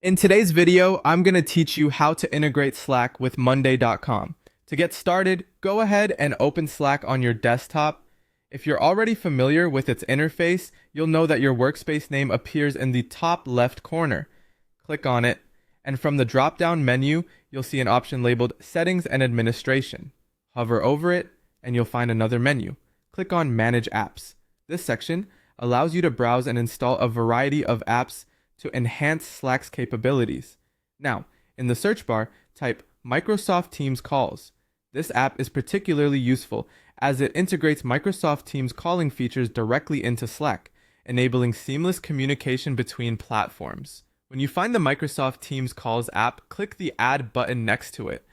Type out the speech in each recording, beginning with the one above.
In today's video, I'm going to teach you how to integrate Slack with Monday.com. To get started, go ahead and open Slack on your desktop. If you're already familiar with its interface, you'll know that your workspace name appears in the top left corner. Click on it, and from the drop-down menu, you'll see an option labeled Settings and Administration. Hover over it, and you'll find another menu. Click on Manage Apps. This section allows you to browse and install a variety of apps to enhance Slack's capabilities. Now, in the search bar, type Microsoft Teams Calls. This app is particularly useful as it integrates Microsoft Teams calling features directly into Slack, enabling seamless communication between platforms. When you find the Microsoft Teams Calls app, click the Add button next to it.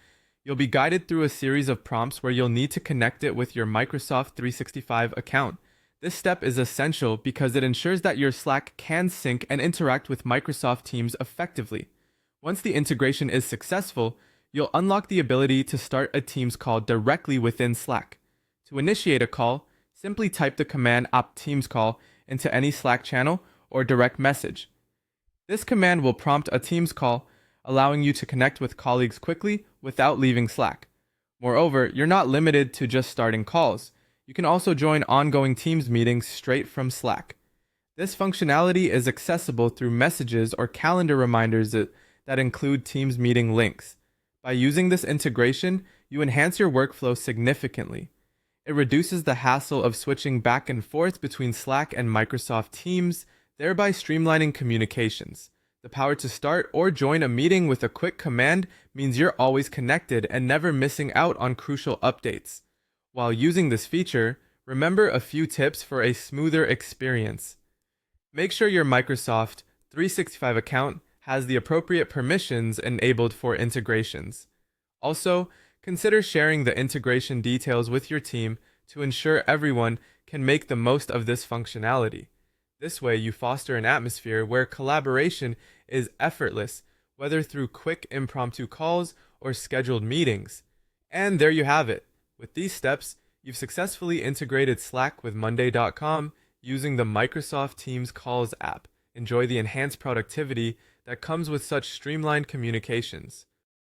You'll be guided through a series of prompts where you'll need to connect it with your Microsoft 365 account. This step is essential because it ensures that your Slack can sync and interact with Microsoft Teams effectively. Once the integration is successful, you'll unlock the ability to start a Teams call directly within Slack. To initiate a call, simply type the command opt Teams call into any Slack channel or direct message. This command will prompt a Teams call, allowing you to connect with colleagues quickly without leaving Slack. Moreover, you're not limited to just starting calls. You can also join ongoing Teams meetings straight from Slack. This functionality is accessible through messages or calendar reminders that include Teams meeting links. By using this integration, you enhance your workflow significantly. It reduces the hassle of switching back and forth between Slack and Microsoft Teams, thereby streamlining communications. The power to start or join a meeting with a quick command means you're always connected and never missing out on crucial updates. While using this feature, remember a few tips for a smoother experience. Make sure your Microsoft 365 account has the appropriate permissions enabled for integrations. Also, consider sharing the integration details with your team to ensure everyone can make the most of this functionality. This way, you foster an atmosphere where collaboration is effortless, whether through quick impromptu calls or scheduled meetings. And there you have it. With these steps, you've successfully integrated Slack with Monday.com using the Microsoft Teams Calls app. Enjoy the enhanced productivity that comes with such streamlined communications.